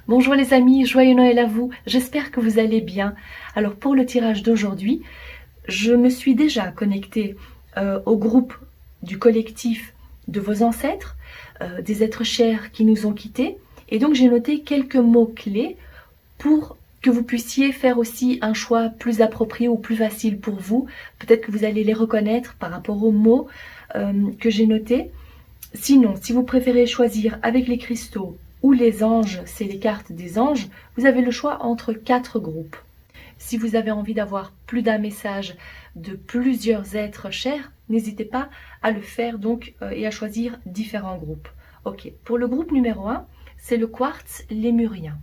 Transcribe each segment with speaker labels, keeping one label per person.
Speaker 1: Bonjour les amis, joyeux Noël à vous, j'espère que vous allez bien. Alors pour le tirage d'aujourd'hui, je me suis déjà connectée au groupe du collectif de vos ancêtres, des êtres chers qui nous ont quittés, et donc j'ai noté quelques mots-clés pour que vous puissiez faire aussi un choix plus approprié ou plus facile pour vous. Peut-être que vous allez les reconnaître par rapport aux mots que j'ai notés. Sinon, si vous préférez choisir avec les cristaux ou les anges, c'est les cartes des anges, vous avez le choix entre 4 groupes. Si vous avez envie d'avoir plus d'un message de plusieurs êtres chers, n'hésitez pas à le faire donc et à choisir différents groupes. Ok, pour le groupe numéro 1, c'est le quartz lémurien.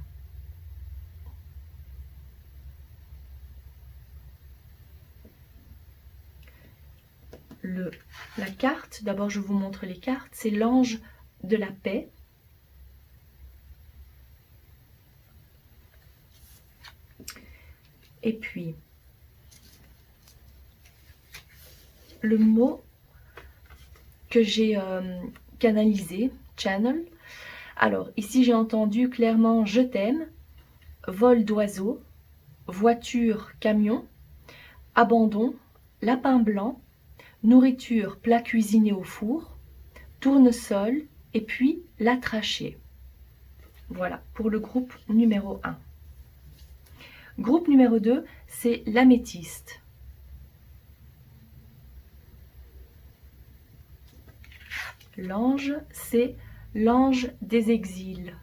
Speaker 1: La carte, d'abord je vous montre les cartes, c'est l'ange de la paix. Et puis, le mot que j'ai canalisé, channel. Alors, ici j'ai entendu clairement je t'aime, vol d'oiseau, voiture, camion, abandon, lapin blanc, nourriture, plat cuisiné au four, tournesol et puis la trachée. Voilà pour le groupe numéro 1. Groupe numéro 2, c'est l'améthyste. L'ange, c'est l'ange des exils.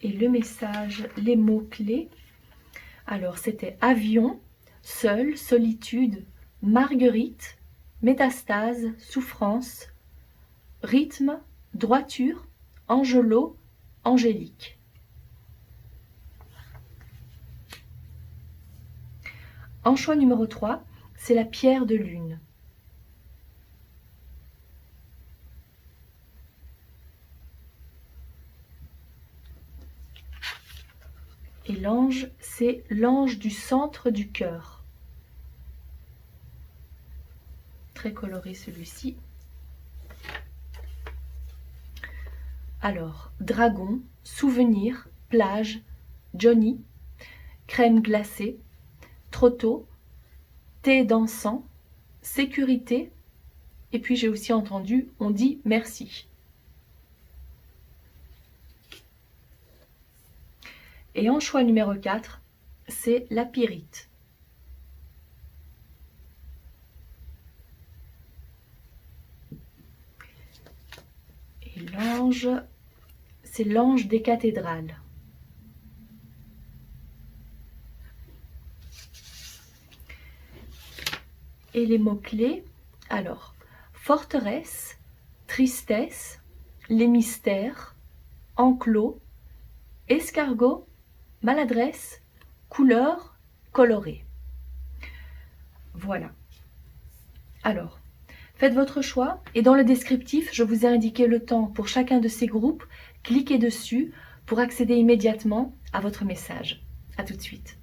Speaker 1: Et le message, les mots-clés, alors c'était avion, seul, solitude, marguerite, métastase, souffrance, rythme, droiture, angelo, angélique. En choix numéro 3, c'est la pierre de lune. Et l'ange, c'est l'ange du centre du cœur. Très coloré celui-ci. Alors, dragon, souvenir, plage, Johnny, crème glacée, trop tôt, thé dansant, sécurité, et puis j'ai aussi entendu, on dit merci. Et en choix numéro 4, c'est la pyrite. Et l'ange, c'est l'ange des cathédrales. Et les mots-clés, alors, forteresse, tristesse, les mystères, enclos, escargot, maladresse, couleur, coloré. Voilà. Alors, faites votre choix et dans le descriptif, je vous ai indiqué le temps pour chacun de ces groupes. Cliquez dessus pour accéder immédiatement à votre message. A tout de suite.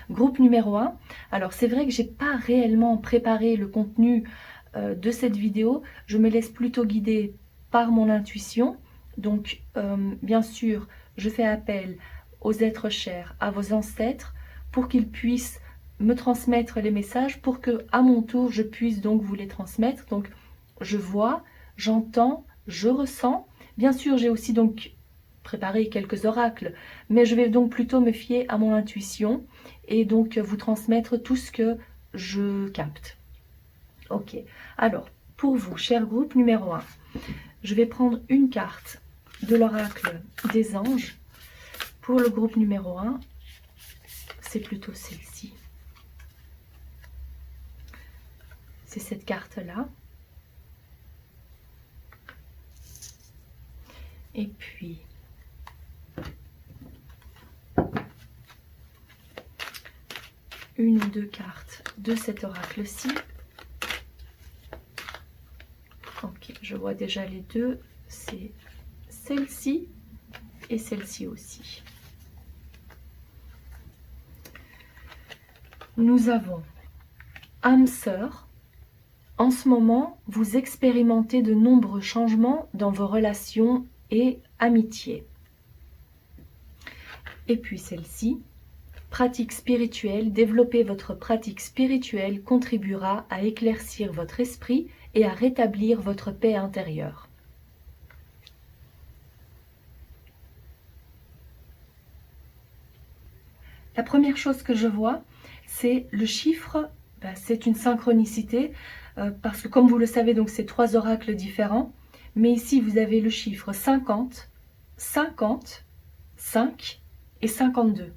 Speaker 1: Groupe numéro 1. Alors, c'est vrai que je n'ai pas réellement préparé le contenu de cette vidéo. Je me laisse plutôt guider par mon intuition. Donc, bien sûr, je fais appel aux êtres chers, à vos ancêtres, pour qu'ils puissent me transmettre les messages, pour que, à mon tour, je puisse donc vous les transmettre. Donc, je vois, j'entends, je ressens. Bien sûr, j'ai aussi donc préparé quelques oracles, mais je vais donc plutôt me fier à mon intuition et donc vous transmettre tout ce que je capte. Ok, alors, pour vous, cher groupe numéro 1, je vais prendre une carte de l'oracle des anges. Pour le groupe numéro 1, c'est plutôt celle-ci. C'est cette carte-là. Et puis, une ou deux cartes de cet oracle-ci. Ok, je vois déjà les deux. C'est celle-ci et celle-ci aussi. Nous avons âme sœur, En ce moment, vous expérimentez de nombreux changements dans vos relations et amitiés. Et puis celle-ci, pratique spirituelle, développer votre pratique spirituelle contribuera à éclaircir votre esprit et à rétablir votre paix intérieure. La première chose que je vois, c'est le chiffre, c'est une synchronicité, parce que comme vous le savez, donc c'est 3 oracles différents, mais ici vous avez le chiffre 50, 50, 5 et 52.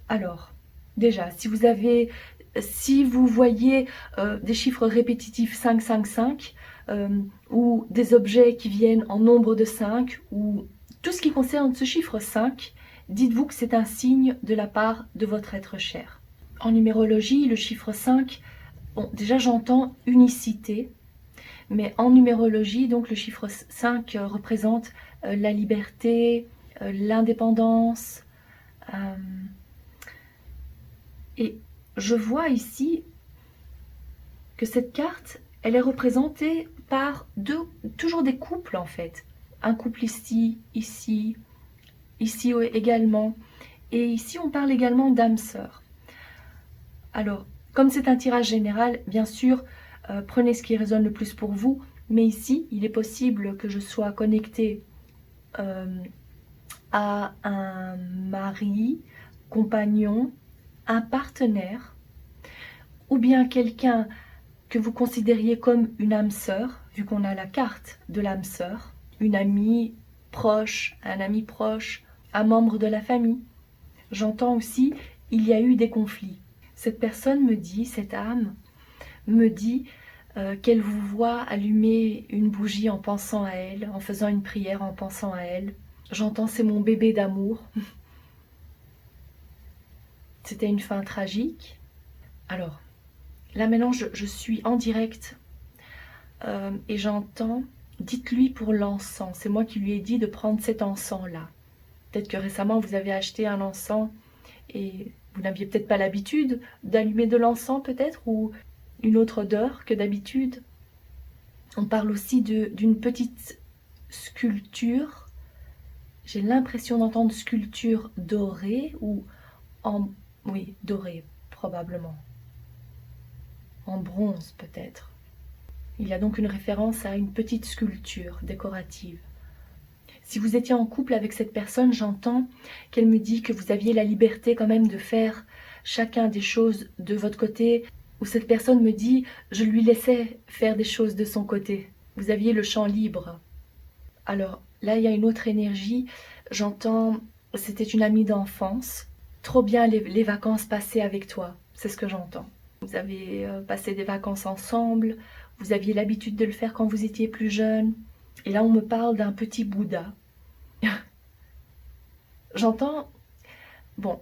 Speaker 1: Alors, déjà, si vous voyez des chiffres répétitifs 5, 5, 5, ou des objets qui viennent en nombre de 5, ou tout ce qui concerne ce chiffre 5, dites-vous que c'est un signe de la part de votre être cher. En numérologie, le chiffre 5, bon, déjà j'entends unicité, mais en numérologie, donc le chiffre 5 représente la liberté, l'indépendance. Et je vois ici que cette carte, elle est représentée par toujours des couples en fait. Un couple ici, ici également. Et ici, on parle également d'âme sœur. Alors, comme c'est un tirage général, bien sûr, prenez ce qui résonne le plus pour vous. Mais ici, il est possible que je sois connectée à un mari, compagnon, un partenaire, ou bien quelqu'un que vous considériez comme une âme sœur, vu qu'on a la carte de l'âme sœur, une amie proche, un ami proche, un membre de la famille. J'entends aussi, il y a eu des conflits. Cette personne me dit, cette âme, me dit qu'elle vous voit allumer une bougie en pensant à elle, en faisant une prière en pensant à elle. J'entends, c'est mon bébé d'amour. C'était une fin tragique. Alors, là maintenant, je suis en direct et j'entends, dites-lui pour l'encens. C'est moi qui lui ai dit de prendre cet encens-là. Peut-être que récemment, vous avez acheté un encens et vous n'aviez peut-être pas l'habitude d'allumer de l'encens peut-être, ou une autre odeur que d'habitude. On parle aussi d'une petite sculpture. J'ai l'impression d'entendre sculpture dorée ou oui, dorée probablement. En bronze peut-être. Il y a donc une référence à une petite sculpture décorative. Si vous étiez en couple avec cette personne, j'entends qu'elle me dit que vous aviez la liberté quand même de faire chacun des choses de votre côté, ou cette personne me dit, je lui laissais faire des choses de son côté. Vous aviez le champ libre. Alors là, il y a une autre énergie. J'entends, c'était une amie d'enfance. Trop bien les vacances passées avec toi. C'est ce que j'entends. Vous avez passé des vacances ensemble. Vous aviez l'habitude de le faire quand vous étiez plus jeune. Et là, on me parle d'un petit Bouddha. J'entends, bon,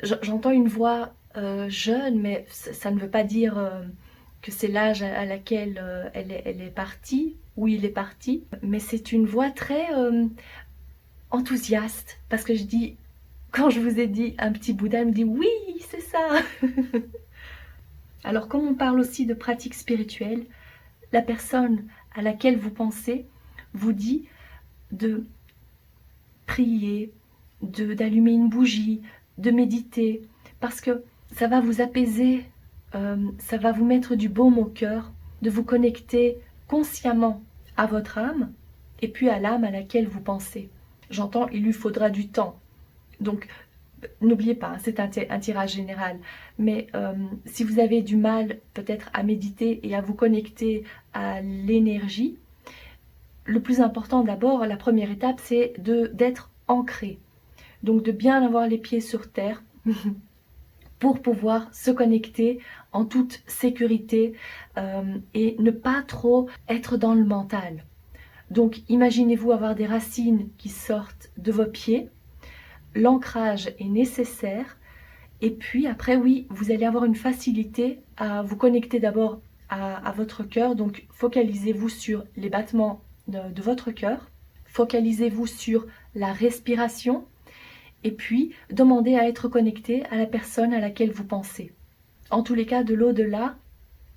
Speaker 1: j'entends une voix jeune, mais ça ne veut pas dire que c'est l'âge à laquelle elle est partie, ou il est parti. Mais c'est une voix très enthousiaste, parce que je dis, quand je vous ai dit un petit Bouddha, elle me dit oui, c'est ça. Alors, comme on parle aussi de pratique spirituelle, la personne à laquelle vous pensez vous dit de prier, d'allumer une bougie, de méditer, parce que ça va vous apaiser, ça va vous mettre du baume au cœur, de vous connecter consciemment à votre âme et puis à l'âme à laquelle vous pensez. J'entends, il lui faudra du temps. Donc, n'oubliez pas, c'est un tirage général, mais si vous avez du mal peut-être à méditer et à vous connecter à l'énergie, le plus important d'abord, la première étape, c'est d'être ancré. Donc de bien avoir les pieds sur terre pour pouvoir se connecter en toute sécurité et ne pas trop être dans le mental. Donc imaginez-vous avoir des racines qui sortent de vos pieds. L'ancrage est nécessaire. Et puis après, oui, vous allez avoir une facilité à vous connecter d'abord à votre cœur. Donc focalisez-vous sur les battements de votre cœur. Focalisez-vous sur la respiration. Et puis, demandez à être connecté à la personne à laquelle vous pensez. En tous les cas, de l'au-delà,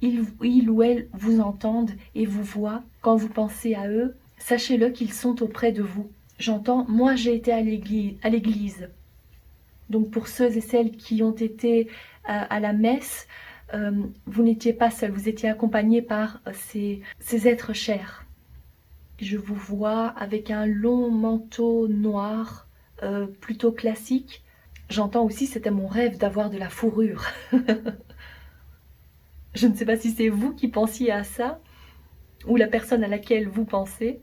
Speaker 1: il ou elle vous entendent et vous voient quand vous pensez à eux. Sachez-le qu'ils sont auprès de vous. J'entends, moi j'ai été à l'église. Donc pour ceux et celles qui ont été à la messe, vous n'étiez pas seul, vous étiez accompagné par ces êtres chers. Je vous vois avec un long manteau noir, plutôt classique. J'entends aussi, c'était mon rêve d'avoir de la fourrure. Je ne sais pas si c'est vous qui pensiez à ça, ou la personne à laquelle vous pensez.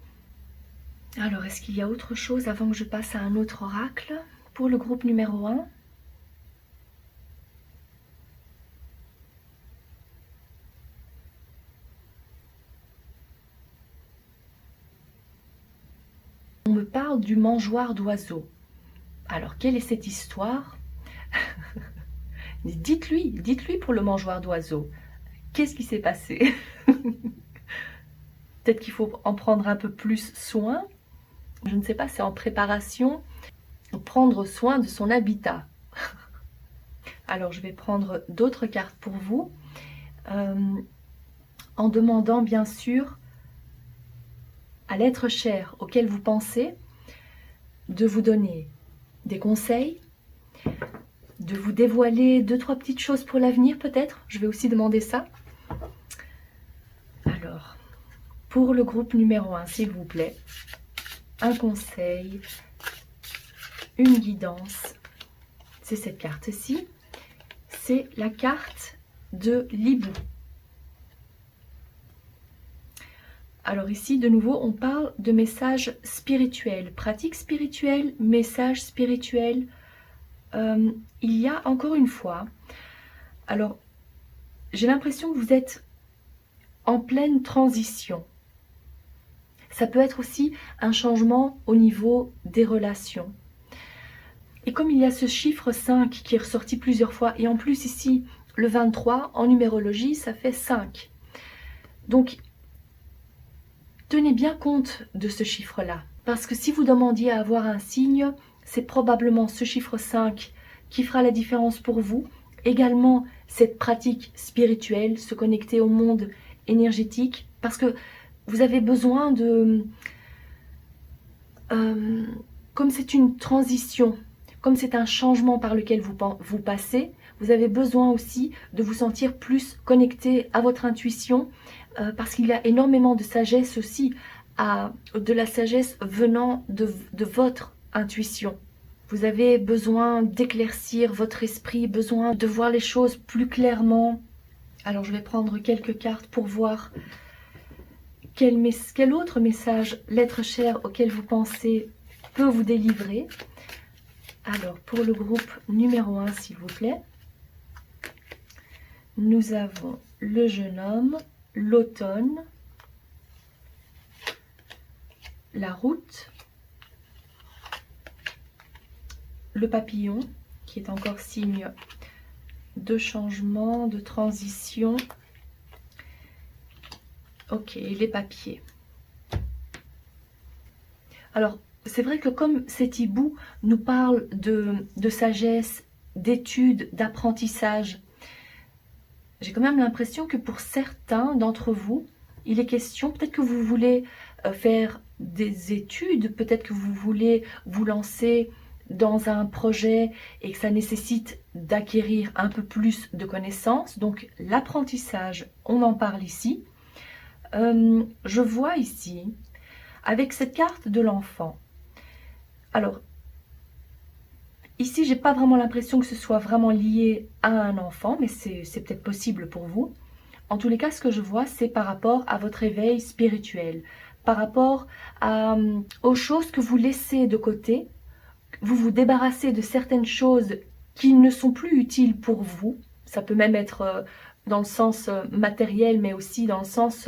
Speaker 1: Alors, est-ce qu'il y a autre chose avant que je passe à un autre oracle pour le groupe numéro 1? On me parle du mangeoire d'oiseaux. Alors, quelle est cette histoire? Dites-lui pour le mangeoir d'oiseaux. Qu'est-ce qui s'est passé? Peut-être qu'il faut en prendre un peu plus soin. Je ne sais pas, c'est en préparation. Prendre soin de son habitat. Alors, je vais prendre d'autres cartes pour vous. En demandant, bien sûr, à l'être cher auquel vous pensez de vous donner des conseils, de vous dévoiler 2-3 petites choses pour l'avenir peut-être. Je vais aussi demander ça. Alors, pour le groupe numéro 1, s'il vous plaît, un conseil, une guidance. C'est cette carte-ci. C'est la carte de l'hibou. Alors ici, de nouveau, on parle de messages spirituels, pratiques spirituelles, messages spirituels. Il y a encore une fois, alors j'ai l'impression que vous êtes en pleine transition. Ça peut être aussi un changement au niveau des relations. Et comme il y a ce chiffre 5 qui est ressorti plusieurs fois, et en plus ici, le 23, en numérologie, ça fait 5. Donc, tenez bien compte de ce chiffre-là. Parce que si vous demandiez à avoir un signe, c'est probablement ce chiffre 5 qui fera la différence pour vous. Également, cette pratique spirituelle, se connecter au monde énergétique. Parce que vous avez besoin de... comme c'est une transition, comme c'est un changement par lequel vous passez, vous avez besoin aussi de vous sentir plus connecté à votre intuition, parce qu'il y a énormément de sagesse aussi, de la sagesse venant de votre intuition. Vous avez besoin d'éclaircir votre esprit, besoin de voir les choses plus clairement. Alors je vais prendre quelques cartes pour voir quel autre message l'être cher auquel vous pensez peut vous délivrer. Alors pour le groupe numéro 1, s'il vous plaît, nous avons le jeune homme, l'automne, la route, le papillon, qui est encore signe de changement, de transition. Ok, les papiers. Alors, c'est vrai que comme cet hibou nous parle de sagesse, d'études, d'apprentissage, j'ai quand même l'impression que pour certains d'entre vous, il est question, peut-être que vous voulez faire des études, peut-être que vous voulez vous lancer dans un projet et que ça nécessite d'acquérir un peu plus de connaissances. Donc l'apprentissage, on en parle ici. Je vois ici, avec cette carte de l'enfant, alors, ici, j'ai pas vraiment l'impression que ce soit vraiment lié à un enfant, mais c'est peut-être possible pour vous. En tous les cas, ce que je vois, c'est par rapport à votre éveil spirituel, par rapport aux choses que vous laissez de côté. Vous vous débarrassez de certaines choses qui ne sont plus utiles pour vous. Ça peut même être dans le sens matériel, mais aussi dans le sens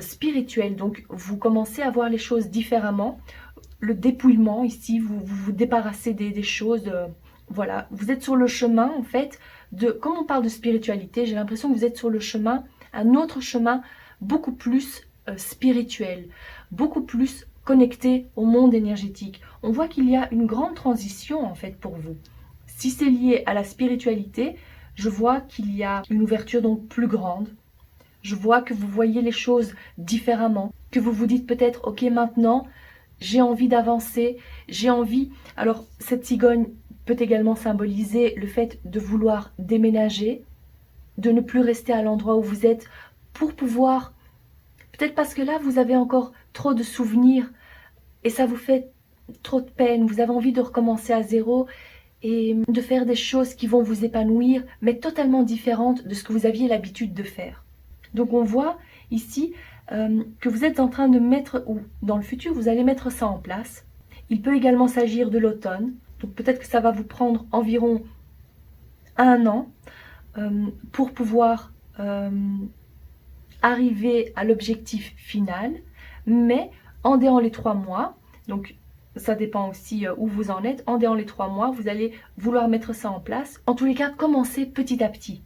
Speaker 1: spirituel. Donc, vous commencez à voir les choses différemment. Le dépouillement ici, vous vous débarrassez des choses, voilà, vous êtes sur le chemin en fait, comme on parle de spiritualité, j'ai l'impression que vous êtes sur le chemin, un autre chemin beaucoup plus spirituel, beaucoup plus connecté au monde énergétique. On voit qu'il y a une grande transition en fait pour vous. Si c'est lié à la spiritualité, je vois qu'il y a une ouverture donc plus grande, Je vois que vous voyez les choses différemment, que vous vous dites peut-être, ok, maintenant, j'ai envie d'avancer, j'ai envie... Alors, cette cigogne peut également symboliser le fait de vouloir déménager, de ne plus rester à l'endroit où vous êtes pour pouvoir... Peut-être parce que là, vous avez encore trop de souvenirs et ça vous fait trop de peine. Vous avez envie de recommencer à zéro et de faire des choses qui vont vous épanouir, mais totalement différentes de ce que vous aviez l'habitude de faire. Donc on voit ici que vous êtes en train de mettre, ou dans le futur, vous allez mettre ça en place. Il peut également s'agir de l'automne. Donc peut-être que ça va vous prendre environ 1 an pour pouvoir arriver à l'objectif final, mais en déant les 3 mois, donc ça dépend aussi où vous en êtes, en déant les 3 mois, vous allez vouloir mettre ça en place. En tous les cas, commencez petit à petit.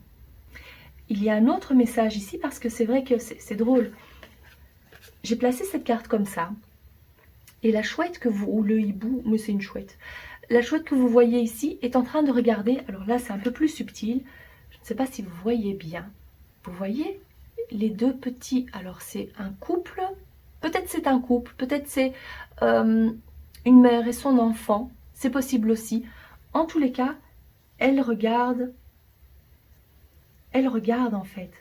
Speaker 1: Il y a un autre message ici, parce que c'est vrai que c'est drôle. J'ai placé cette carte comme ça, et la chouette que vous, ou le hibou, mais c'est une chouette, la chouette que vous voyez ici est en train de regarder, alors là c'est un peu plus subtil, je ne sais pas si vous voyez bien, vous voyez les deux petits, alors c'est un couple, peut-être c'est un couple, peut-être c'est une mère et son enfant, c'est possible aussi. En tous les cas, elle regarde en fait.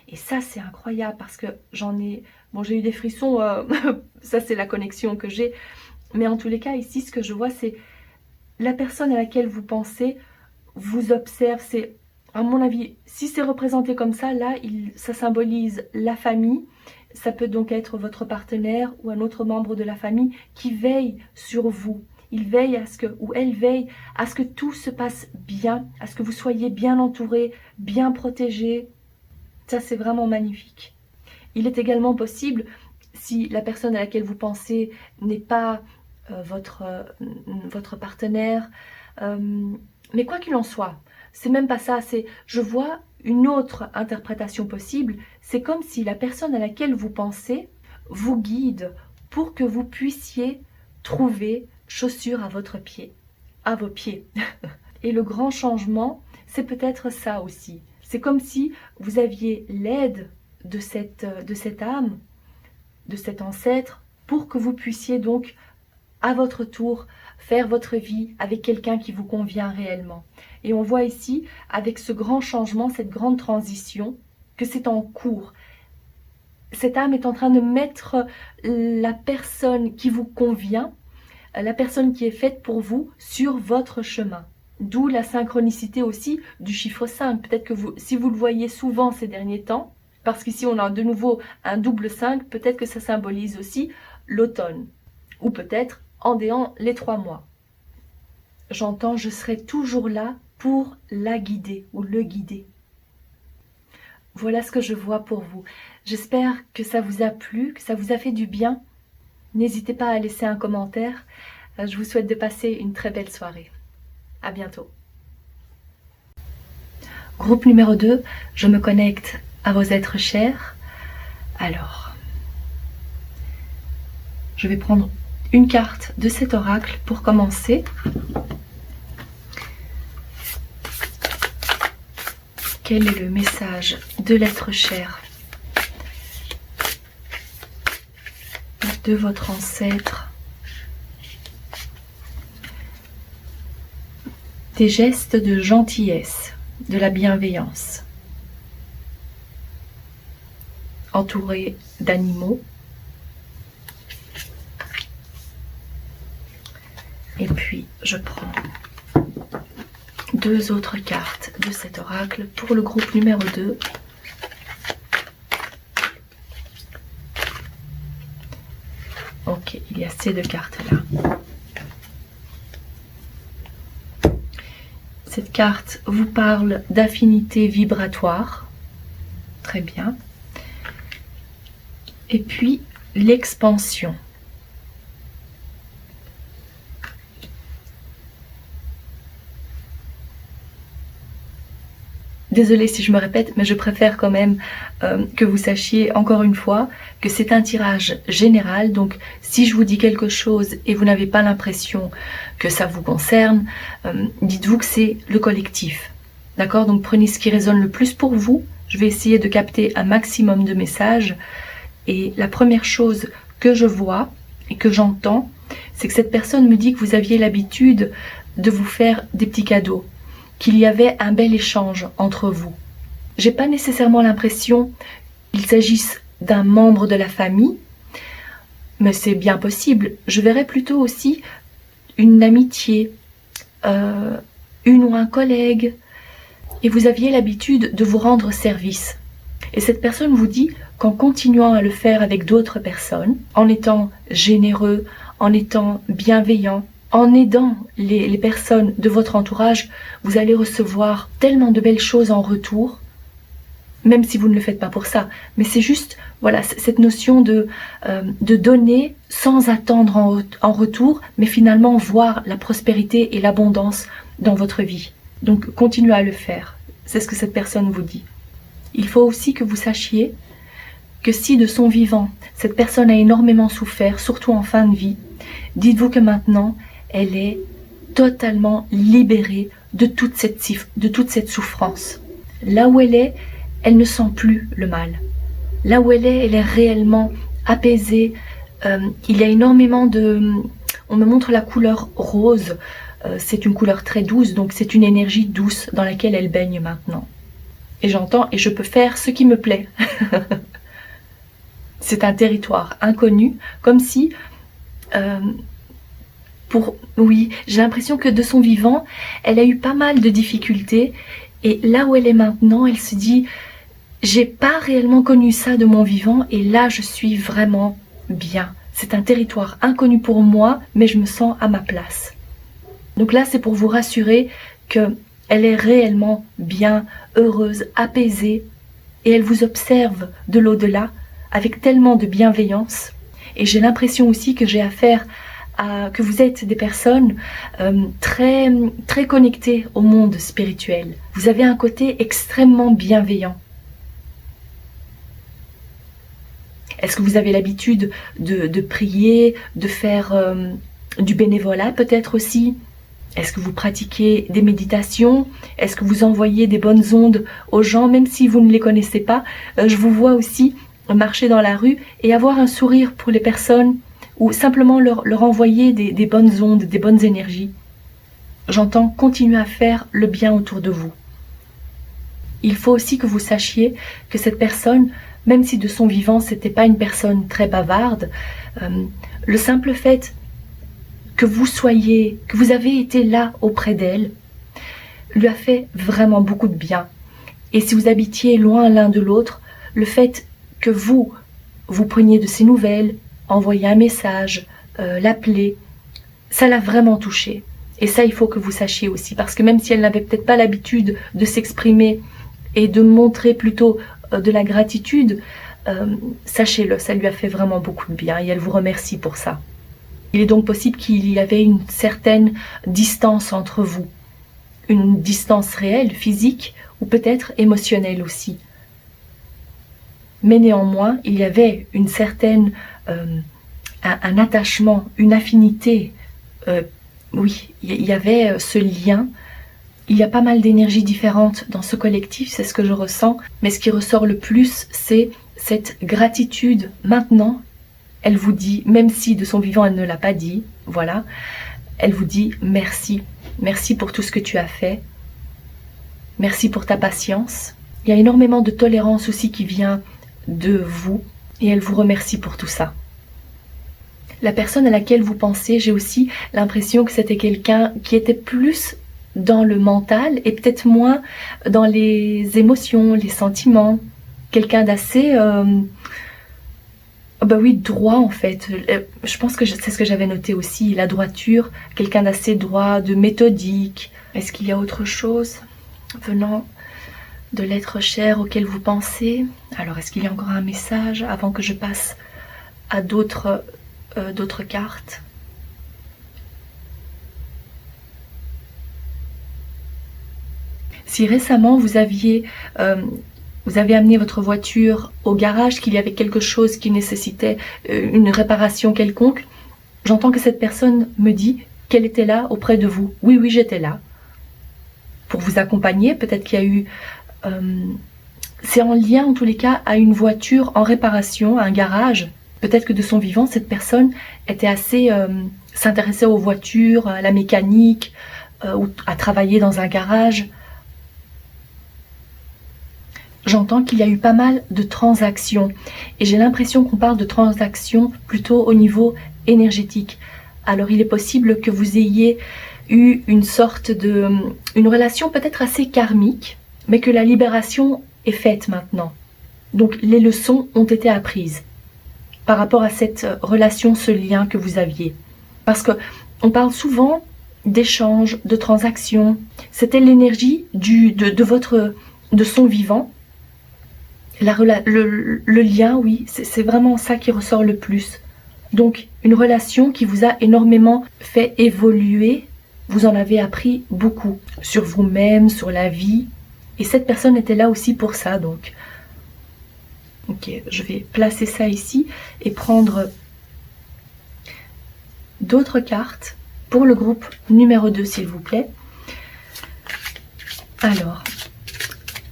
Speaker 1: Et ça c'est incroyable parce que j'en ai, bon j'ai eu des frissons, ça c'est la connexion que j'ai, mais en tous les cas ici ce que je vois c'est la personne à laquelle vous pensez vous observe, c'est à mon avis, si c'est représenté comme ça, là, ça symbolise la famille. Ça peut donc être votre partenaire ou un autre membre de la famille qui veille sur vous. Il veille à ce que, ou elle veille à ce que tout se passe bien, à ce que vous soyez bien entouré, bien protégé. Ça, c'est vraiment magnifique. Il est également possible, si la personne à laquelle vous pensez n'est pas votre partenaire, mais quoi qu'il en soit, c'est même pas ça, c'est, je vois une autre interprétation possible, c'est comme si la personne à laquelle vous pensez vous guide pour que vous puissiez trouver chaussures à votre pied, à vos pieds. Et le grand changement, c'est peut-être ça aussi. C'est comme si vous aviez l'aide de cette âme, de cet ancêtre, pour que vous puissiez donc, à votre tour, faire votre vie avec quelqu'un qui vous convient réellement. Et on voit ici, avec ce grand changement, cette grande transition, que c'est en cours. Cette âme est en train de mettre la personne qui vous convient, la personne qui est faite pour vous, sur votre chemin. D'où la synchronicité aussi du chiffre 5. Peut-être que si vous le voyez souvent ces derniers temps, parce qu'ici on a de nouveau un double 5, peut-être que ça symbolise aussi l'automne. Ou peut-être en déant les 3 mois. J'entends, je serai toujours là pour la guider ou le guider. Voilà ce que je vois pour vous. J'espère que ça vous a plu, que ça vous a fait du bien. N'hésitez pas à laisser un commentaire. Je vous souhaite de passer une très belle soirée. À bientôt. Groupe numéro 2, je me connecte à vos êtres chers. Alors, je vais prendre une carte de cet oracle pour commencer. Quel est le message de l'être cher, de votre ancêtre? Des gestes de gentillesse, de la bienveillance, entouré d'animaux. Et puis, je prends 2 autres cartes de cet oracle pour le groupe numéro 2. Ok, il y a ces 2 cartes-là. Cette carte vous parle d'affinité vibratoire. Très bien. Et puis, l'expansion. Désolée si je me répète, mais je préfère quand même que vous sachiez encore une fois que c'est un tirage général. Donc si je vous dis quelque chose et vous n'avez pas l'impression que ça vous concerne, dites-vous que c'est le collectif. D'accord? Donc prenez ce qui résonne le plus pour vous. Je vais essayer de capter un maximum de messages. Et la première chose que je vois et que j'entends, c'est que cette personne me dit que vous aviez l'habitude de vous faire des petits cadeaux, qu'il y avait un bel échange entre vous. J'ai pas nécessairement l'impression qu'il s'agisse d'un membre de la famille, mais c'est bien possible. Je verrais plutôt aussi une amitié, une ou un collègue, et vous aviez l'habitude de vous rendre service. Et cette personne vous dit qu'en continuant à le faire avec d'autres personnes, en étant généreux, en étant bienveillant, en aidant les personnes de votre entourage, vous allez recevoir tellement de belles choses en retour, même si vous ne le faites pas pour ça. Mais c'est juste, voilà, cette notion de donner sans attendre en retour, mais finalement voir la prospérité et l'abondance dans votre vie. Donc continuez à le faire. C'est ce que cette personne vous dit. Il faut aussi que vous sachiez que si de son vivant, cette personne a énormément souffert, surtout en fin de vie, dites-vous que maintenant, elle est totalement libérée de toute cette souffrance. Là où elle ne sent plus le mal. Là où elle est réellement apaisée. Il y a énormément de... On me montre la couleur rose. C'est une couleur très douce, donc c'est une énergie douce dans laquelle elle baigne maintenant. Et j'entends, et je peux faire ce qui me plaît. C'est un territoire inconnu, comme si... Oui, j'ai l'impression que de son vivant, elle a eu pas mal de difficultés. Et là où elle est maintenant, elle se dit... J'ai pas réellement connu ça de mon vivant et là je suis vraiment bien. C'est un territoire inconnu pour moi, mais je me sens à ma place. Donc là c'est pour vous rassurer qu'elle est réellement bien, heureuse, apaisée et elle vous observe de l'au-delà avec tellement de bienveillance. Et j'ai l'impression aussi que j'ai affaire à... que vous êtes des personnes très connectées au monde spirituel. Vous avez un côté extrêmement bienveillant. Est-ce que vous avez l'habitude de prier, de faire du bénévolat peut-être aussi? Est-ce que vous pratiquez des méditations? Est-ce que vous envoyez des bonnes ondes aux gens, même si vous ne les connaissez pas? Je vous vois aussi marcher dans la rue et avoir un sourire pour les personnes ou simplement leur envoyer des bonnes ondes, des bonnes énergies. J'entends continuer à faire le bien autour de vous. Il faut aussi que vous sachiez que cette personne... Même si de son vivant, c'était pas une personne très bavarde, le simple fait que vous avez été là auprès d'elle, lui a fait vraiment beaucoup de bien. Et si vous habitiez loin l'un de l'autre, le fait que vous preniez de ses nouvelles, envoyiez un message, l'appelez, ça l'a vraiment touché. Et ça, il faut que vous sachiez aussi, parce que même si elle n'avait peut-être pas l'habitude de s'exprimer et de montrer plutôt de la gratitude, sachez-le, ça lui a fait vraiment beaucoup de bien et elle vous remercie pour ça. Il est donc possible qu'il y avait une certaine distance entre vous, une distance réelle, physique ou peut-être émotionnelle aussi. Mais néanmoins, il y avait une certaine, un attachement, une affinité, oui, il y avait ce lien. Il y a pas mal d'énergies différentes dans ce collectif, c'est ce que je ressens. Mais ce qui ressort le plus, c'est cette gratitude. Maintenant, elle vous dit, même si de son vivant elle ne l'a pas dit, voilà, elle vous dit merci. Merci pour tout ce que tu as fait. Merci pour ta patience. Il y a énormément de tolérance aussi qui vient de vous. Et elle vous remercie pour tout ça. La personne à laquelle vous pensez, j'ai aussi l'impression que c'était quelqu'un qui était plus... dans le mental et peut-être moins dans les émotions, les sentiments. Quelqu'un d'assez... bah oui, droit en fait. Je pense que c'est ce que j'avais noté aussi, la droiture. Quelqu'un d'assez droit, de méthodique. Est-ce qu'il y a autre chose venant de l'être cher auquel vous pensez? Alors, est-ce qu'il y a encore un message avant que je passe à d'autres cartes? Si récemment vous avez amené votre voiture au garage, qu'il y avait quelque chose qui nécessitait une réparation quelconque, j'entends que cette personne me dit qu'elle était là auprès de vous. Oui, oui, j'étais là. Pour vous accompagner, peut-être qu'il y a eu c'est en lien en tous les cas à une voiture en réparation, à un garage. Peut-être que de son vivant, cette personne était assez s'intéressait aux voitures, à la mécanique, ou à travailler dans un garage. J'entends qu'il y a eu pas mal de transactions et j'ai l'impression qu'on parle de transactions plutôt au niveau énergétique. Alors il est possible que vous ayez eu une relation peut-être assez karmique, mais que la libération est faite maintenant. Donc les leçons ont été apprises par rapport à cette relation, ce lien que vous aviez. Parce que on parle souvent d'échanges, de transactions. C'était l'énergie de son vivant. Le lien, oui, c'est vraiment ça qui ressort le plus. Donc, une relation qui vous a énormément fait évoluer. Vous en avez appris beaucoup sur vous-même, sur la vie. Et cette personne était là aussi pour ça, donc. Ok, je vais placer ça ici et prendre d'autres cartes pour le groupe numéro 2, s'il vous plaît. Alors,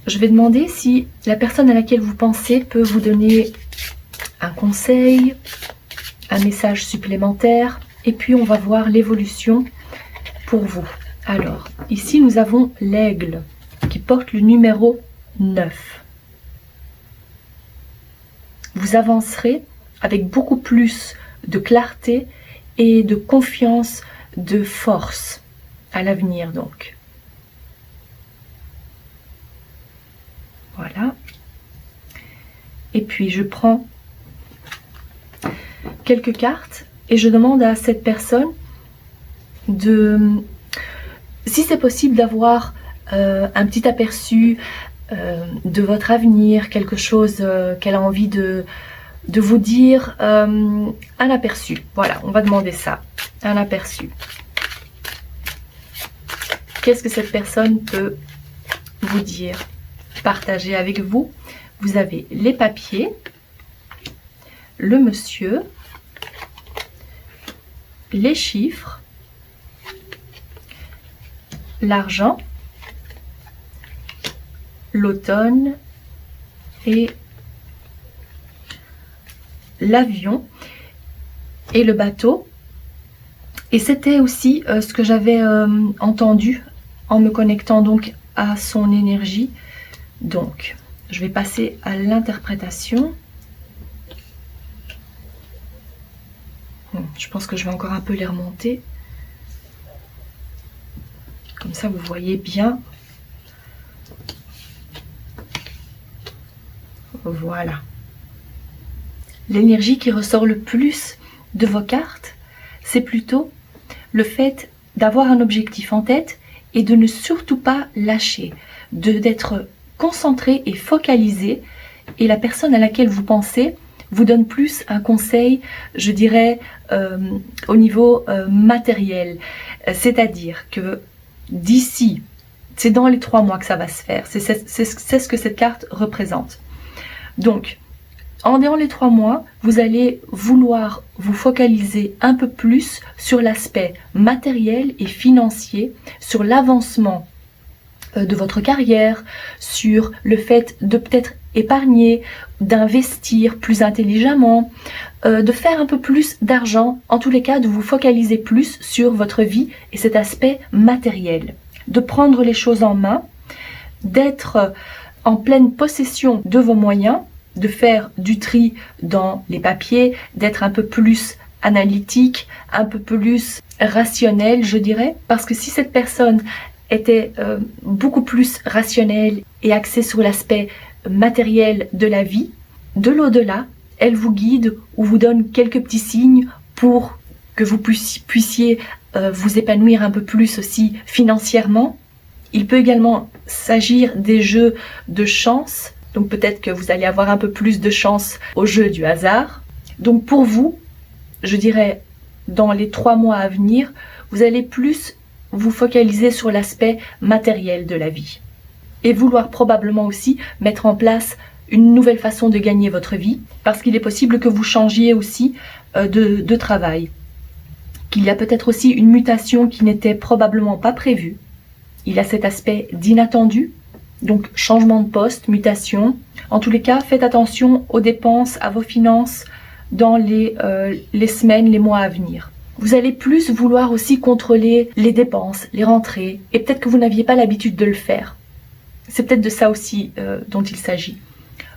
Speaker 1: je vais demander si la personne à laquelle vous pensez peut vous donner un conseil, un message supplémentaire, et puis on va voir l'évolution pour vous. Alors, ici nous avons l'aigle qui porte le numéro 9. Vous avancerez avec beaucoup plus de clarté et de confiance, de force à l'avenir donc. Voilà. Et puis je prends quelques cartes et je demande à cette personne si c'est possible d'avoir un petit aperçu de votre avenir, quelque chose qu'elle a envie de vous dire, un aperçu. Voilà, on va demander ça, un aperçu. Qu'est-ce que cette personne peut vous dire, partager avec vous? Vous avez les papiers, le monsieur, les chiffres, l'argent, l'automne et l'avion et le bateau. Et c'était aussi ce que j'avais entendu en me connectant donc à son énergie. Donc, je vais passer à l'interprétation. Je pense que je vais encore un peu les remonter. Comme ça, vous voyez bien. Voilà. L'énergie qui ressort le plus de vos cartes, c'est plutôt le fait d'avoir un objectif en tête et de ne surtout pas lâcher, d'être concentré et focalisé. Et la personne à laquelle vous pensez vous donne plus un conseil, je dirais, au niveau matériel. C'est-à-dire que d'ici, c'est dans les 3 mois que ça va se faire. C'est ce que cette carte représente. Donc, en dans les 3 mois, vous allez vouloir vous focaliser un peu plus sur l'aspect matériel et financier, sur l'avancement de votre carrière, sur le fait de peut-être épargner, d'investir plus intelligemment, de faire un peu plus d'argent, en tous les cas de vous focaliser plus sur votre vie et cet aspect matériel, de prendre les choses en main, d'être en pleine possession de vos moyens, de faire du tri dans les papiers, d'être un peu plus analytique, un peu plus rationnel, je dirais, parce que si cette personne était beaucoup plus rationnelle et axée sur l'aspect matériel de la vie, de l'au-delà, elle vous guide ou vous donne quelques petits signes pour que vous puissiez vous épanouir un peu plus aussi financièrement. Il peut également s'agir des jeux de chance, donc peut-être que vous allez avoir un peu plus de chance au jeu du hasard. Donc pour vous, je dirais, dans les 3 mois à venir, vous allez plus vous focaliser sur l'aspect matériel de la vie. Et vouloir probablement aussi mettre en place une nouvelle façon de gagner votre vie, parce qu'il est possible que vous changiez aussi de travail. Qu'il y a peut-être aussi une mutation qui n'était probablement pas prévue. Il y a cet aspect d'inattendu, Donc changement de poste, mutation. En tous les cas, faites attention aux dépenses, à vos finances dans les semaines, les mois à venir. Vous allez plus vouloir aussi contrôler les dépenses, les rentrées, et peut-être que vous n'aviez pas l'habitude de le faire. C'est peut-être de ça aussi dont il s'agit.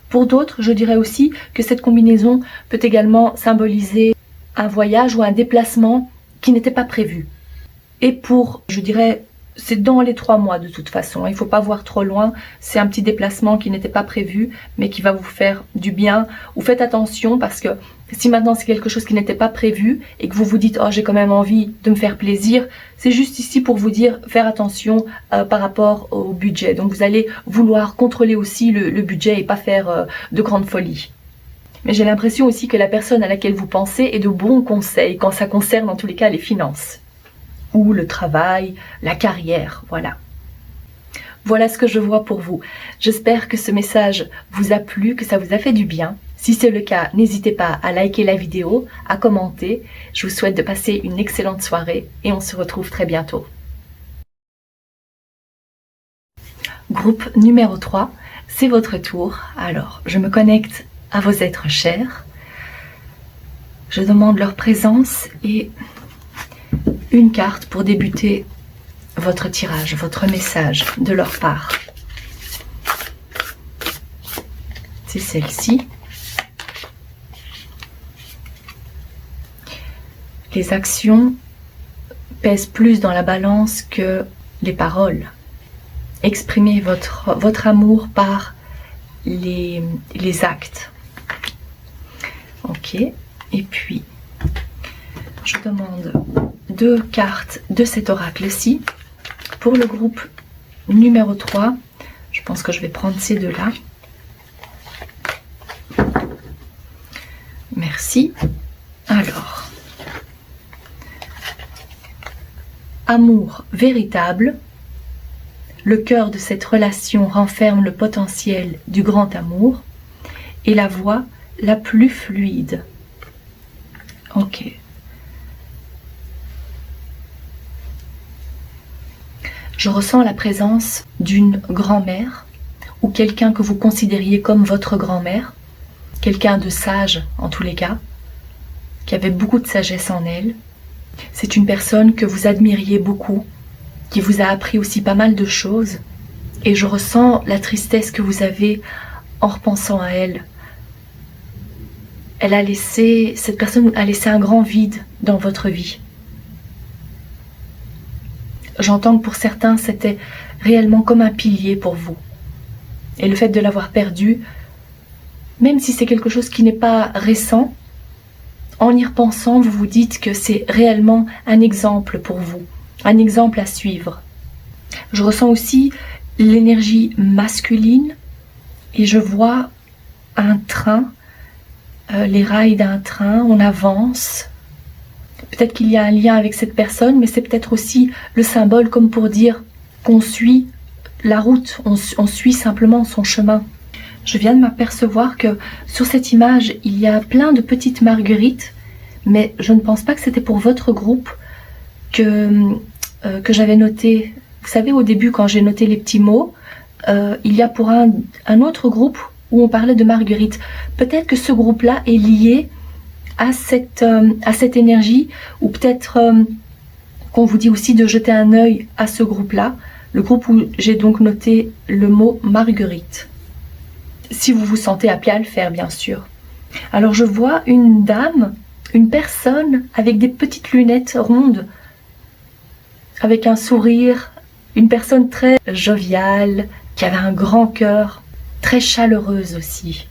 Speaker 1: Pour d'autres, je dirais aussi que cette combinaison peut également symboliser un voyage ou un déplacement qui n'était pas prévu. Et pour, je dirais, c'est dans les 3 mois de toute façon, il ne faut pas voir trop loin, c'est un petit déplacement qui n'était pas prévu, mais qui va vous faire du bien. Ou faites attention parce que si maintenant c'est quelque chose qui n'était pas prévu et que vous vous dites « Oh, j'ai quand même envie de me faire plaisir », c'est juste ici pour vous dire faire attention par rapport au budget. Donc vous allez vouloir contrôler aussi le budget et pas faire de grandes folies. Mais j'ai l'impression aussi que la personne à laquelle vous pensez est de bons conseils quand ça concerne en tous les cas les finances. Ou le travail, la carrière, voilà. Voilà ce que je vois pour vous. J'espère que ce message vous a plu, que ça vous a fait du bien. Si c'est le cas, n'hésitez pas à liker la vidéo, à commenter. Je vous souhaite de passer une excellente soirée et on se retrouve très bientôt. Groupe numéro 3, c'est votre tour. Alors, je me connecte à vos êtres chers. Je demande leur présence et une carte pour débuter votre tirage, votre message de leur part. C'est celle-ci. Les actions pèsent plus dans la balance que les paroles. Exprimez votre amour par les actes. Ok, et puis je demande 2 cartes de cet oracle-ci. Pour le groupe numéro 3, je pense que je vais prendre ces 2-là. Merci. Alors, amour véritable. Le cœur de cette relation renferme le potentiel du grand amour et la voie la plus fluide. Ok. Je ressens la présence d'une grand-mère ou quelqu'un que vous considériez comme votre grand-mère, quelqu'un de sage en tous les cas, qui avait beaucoup de sagesse en elle. C'est une personne que vous admiriez beaucoup, qui vous a appris aussi pas mal de choses, et je ressens la tristesse que vous avez en repensant à elle. Cette personne a laissé un grand vide dans votre vie. J'entends que pour certains, c'était réellement comme un pilier pour vous. Et le fait de l'avoir perdu, même si c'est quelque chose qui n'est pas récent, en y repensant, vous vous dites que c'est réellement un exemple pour vous, un exemple à suivre. Je ressens aussi l'énergie masculine et je vois un train, les rails d'un train, on avance. Peut-être qu'il y a un lien avec cette personne, mais c'est peut-être aussi le symbole comme pour dire qu'on suit la route, on suit simplement son chemin. Je viens de m'apercevoir que sur cette image, il y a plein de petites marguerites, mais je ne pense pas que c'était pour votre groupe que j'avais noté. Vous savez, au début, quand j'ai noté les petits mots, il y a pour un autre groupe où on parlait de marguerites. Peut-être que ce groupe-là est lié à cette énergie, ou peut-être qu'on vous dit aussi de jeter un œil à ce groupe-là, le groupe où j'ai donc noté le mot marguerite. Si vous vous sentez appelé à le faire, bien sûr. Alors je vois une dame, une personne avec des petites lunettes rondes, avec un sourire, une personne très joviale, qui avait un grand cœur, très chaleureuse aussi.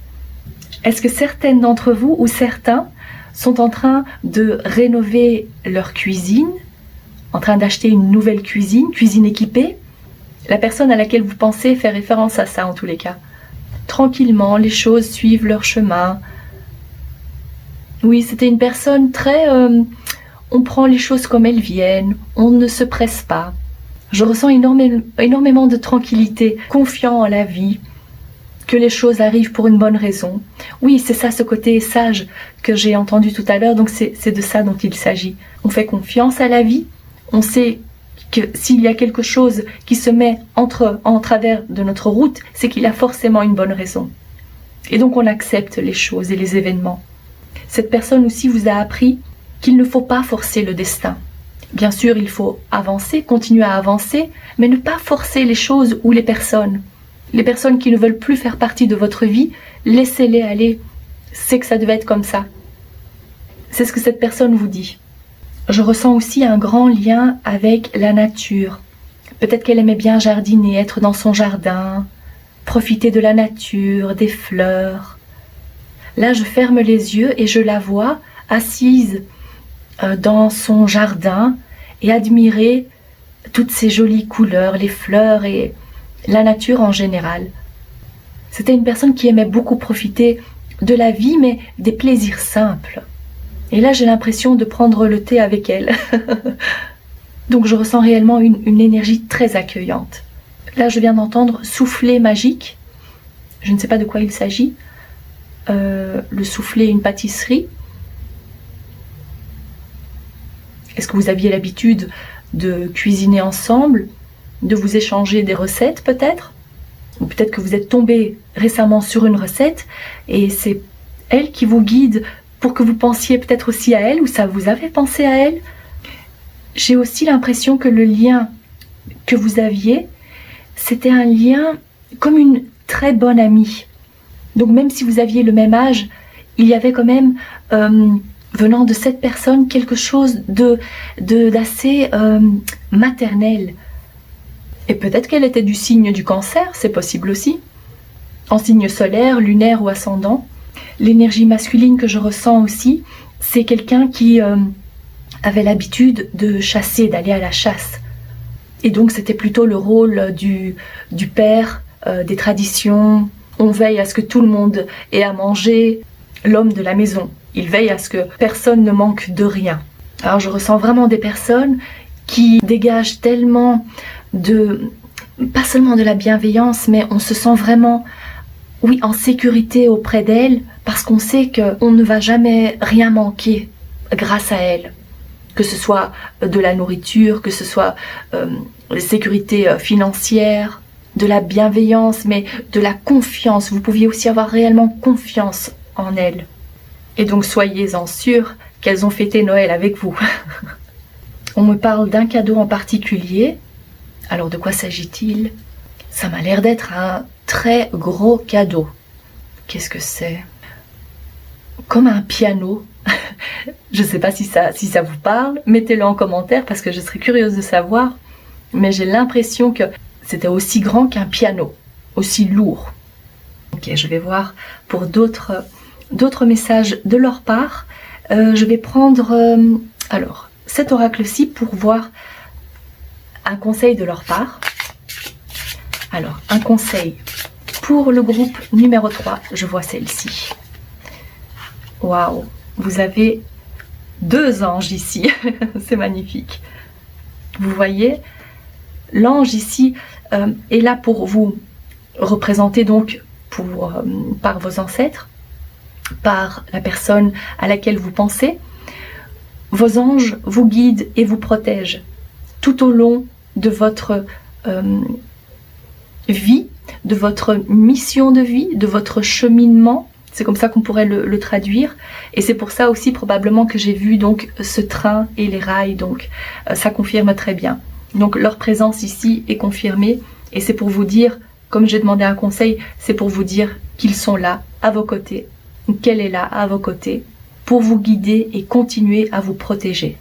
Speaker 1: Est-ce que certaines d'entre vous ou certains sont en train de rénover leur cuisine, en train d'acheter une nouvelle cuisine équipée? La personne à laquelle vous pensez fait référence à ça en tous les cas. Tranquillement, les choses suivent leur chemin. Oui, c'était une personne très... on prend les choses comme elles viennent, on ne se presse pas. Je ressens énormément de tranquillité, confiant en la vie, que les choses arrivent pour une bonne raison. Oui, c'est ça, ce côté sage que j'ai entendu tout à l'heure, donc c'est de ça dont il s'agit. On fait confiance à la vie, on sait que s'il y a quelque chose qui se met en travers de notre route, c'est qu'il y a forcément une bonne raison. Et donc on accepte les choses et les événements. Cette personne aussi vous a appris qu'il ne faut pas forcer le destin. Bien sûr, il faut avancer, continuer à avancer, mais ne pas forcer les choses ou les personnes. Les personnes qui ne veulent plus faire partie de votre vie, laissez-les aller. C'est que ça devait être comme ça. C'est ce que cette personne vous dit. Je ressens aussi un grand lien avec la nature. Peut-être qu'elle aimait bien jardiner, être dans son jardin, profiter de la nature, des fleurs. Là, je ferme les yeux et je la vois assise dans son jardin et admirer toutes ces jolies couleurs, les fleurs et la nature en général. C'était une personne qui aimait beaucoup profiter de la vie, mais des plaisirs simples. Et là, j'ai l'impression de prendre le thé avec elle. Donc, je ressens réellement une énergie très accueillante. Là, je viens d'entendre soufflet magique. Je ne sais pas de quoi il s'agit. Le soufflet, une pâtisserie. Est-ce que vous aviez l'habitude de cuisiner ensemble, de vous échanger des recettes peut-être? Ou peut-être que vous êtes tombé récemment sur une recette et c'est elle qui vous guide pour que vous pensiez peut-être aussi à elle, ou ça vous avait pensé à elle. J'ai aussi l'impression que le lien que vous aviez, c'était un lien comme une très bonne amie. Donc même si vous aviez le même âge, il y avait quand même, venant de cette personne, quelque chose d'assez maternel. Et peut-être qu'elle était du signe du Cancer, c'est possible aussi. En signe solaire, lunaire ou ascendant. L'énergie masculine que je ressens aussi, c'est quelqu'un qui avait l'habitude de chasser, d'aller à la chasse. Et donc c'était plutôt le rôle du père, des traditions. On veille à ce que tout le monde ait à manger. L'homme de la maison, il veille à ce que personne ne manque de rien. Alors je ressens vraiment des personnes qui dégagent tellement pas seulement de la bienveillance, mais on se sent vraiment, oui, en sécurité auprès d'elles, parce qu'on sait qu'on ne va jamais rien manquer grâce à elles. Que ce soit de la nourriture, que ce soit la sécurité financière, de la bienveillance, mais de la confiance. Vous pouviez aussi avoir réellement confiance en elles. Et donc soyez-en sûrs qu'elles ont fêté Noël avec vous. On me parle d'un cadeau en particulier. Alors de quoi s'agit-il? Ça m'a l'air d'être un très gros cadeau. Qu'est-ce que c'est? Comme un piano. Je ne sais pas si ça vous parle. Mettez-le en commentaire parce que je serais curieuse de savoir. Mais j'ai l'impression que c'était aussi grand qu'un piano, aussi lourd. Ok, je vais voir pour d'autres messages de leur part. Je vais prendre alors cet oracle-ci pour voir un conseil de leur part. Alors, un conseil pour le groupe numéro 3, je vois celle-ci. Waouh, vous avez 2 anges ici, c'est magnifique. Vous voyez, l'ange ici est là pour vous représenter donc par vos ancêtres, par la personne à laquelle vous pensez. Vos anges vous guident et vous protègent tout au long de votre vie, de votre mission de vie, de votre cheminement. C'est comme ça qu'on pourrait le traduire. Et c'est pour ça aussi probablement que j'ai vu donc ce train et les rails. Donc ça confirme très bien. Donc leur présence ici est confirmée. Et c'est pour vous dire, comme j'ai demandé un conseil, c'est pour vous dire qu'ils sont là, à vos côtés. Qu'elle est là, à vos côtés, pour vous guider et continuer à vous protéger.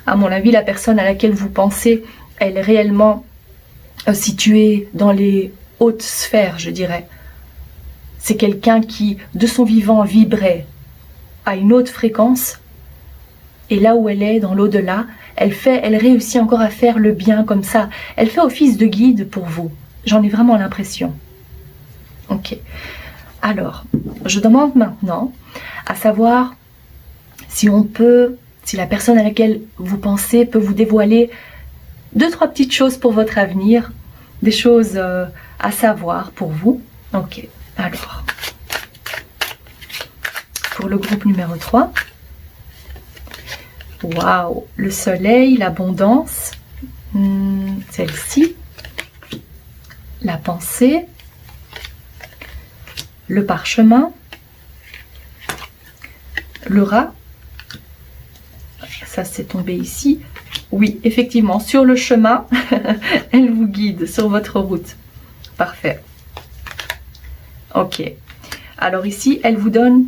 Speaker 1: À mon avis, la personne à laquelle vous pensez, elle est réellement située dans les hautes sphères, je dirais. C'est quelqu'un qui, de son vivant, vibrait à une haute fréquence. Et là où elle est, dans l'au-delà, elle réussit encore à faire le bien comme ça. Elle fait office de guide pour vous. J'en ai vraiment l'impression. Ok. Alors, je demande maintenant à savoir si la personne à laquelle vous pensez peut vous dévoiler 2-3 petites choses pour votre avenir, des choses à savoir pour vous. Ok, alors, pour le groupe numéro 3, Waouh, le soleil, l'abondance, celle-ci, la pensée, le parchemin, le rat, ça c'est tombé ici. Oui, effectivement, sur le chemin, elle vous guide sur votre route. Parfait. Ok. Alors ici, elle vous donne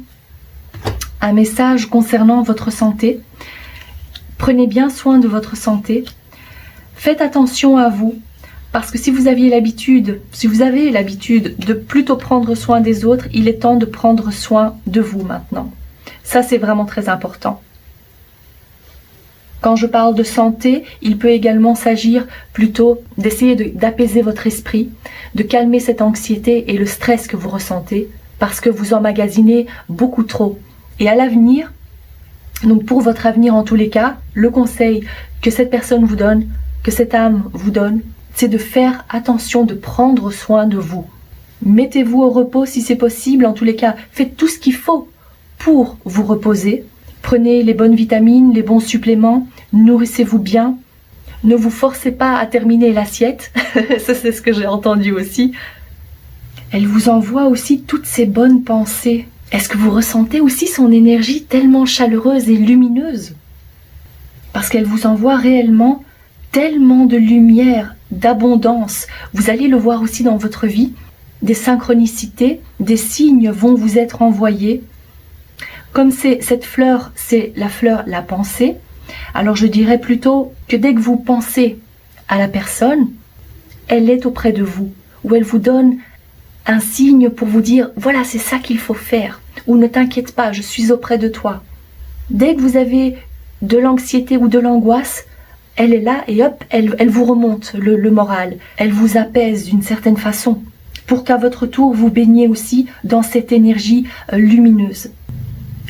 Speaker 1: un message concernant votre santé. Prenez bien soin de votre santé. Faites attention à vous. Parce que si vous avez l'habitude de plutôt prendre soin des autres, il est temps de prendre soin de vous maintenant. Ça, c'est vraiment très important. Quand je parle de santé, il peut également s'agir plutôt d'essayer d'apaiser votre esprit, de calmer cette anxiété et le stress que vous ressentez, parce que vous emmagasinez beaucoup trop. Et à l'avenir, donc pour votre avenir en tous les cas, le conseil que cette personne vous donne, que cette âme vous donne, c'est de faire attention, de prendre soin de vous. Mettez-vous au repos si c'est possible, en tous les cas, faites tout ce qu'il faut pour vous reposer. Prenez les bonnes vitamines, les bons suppléments, nourrissez-vous bien. Ne vous forcez pas à terminer l'assiette, ça c'est ce que j'ai entendu aussi. Elle vous envoie aussi toutes ces bonnes pensées. Est-ce que vous ressentez aussi son énergie tellement chaleureuse et lumineuse? Parce qu'elle vous envoie réellement tellement de lumière, d'abondance. Vous allez le voir aussi dans votre vie. Des synchronicités, des signes vont vous être envoyés. Comme cette fleur, c'est la fleur, la pensée, alors je dirais plutôt que dès que vous pensez à la personne, elle est auprès de vous, ou elle vous donne un signe pour vous dire « voilà, c'est ça qu'il faut faire » ou « ne t'inquiète pas, je suis auprès de toi ». Dès que vous avez de l'anxiété ou de l'angoisse, elle est là et hop, elle vous remonte le moral, elle vous apaise d'une certaine façon, pour qu'à votre tour, vous baigniez aussi dans cette énergie lumineuse.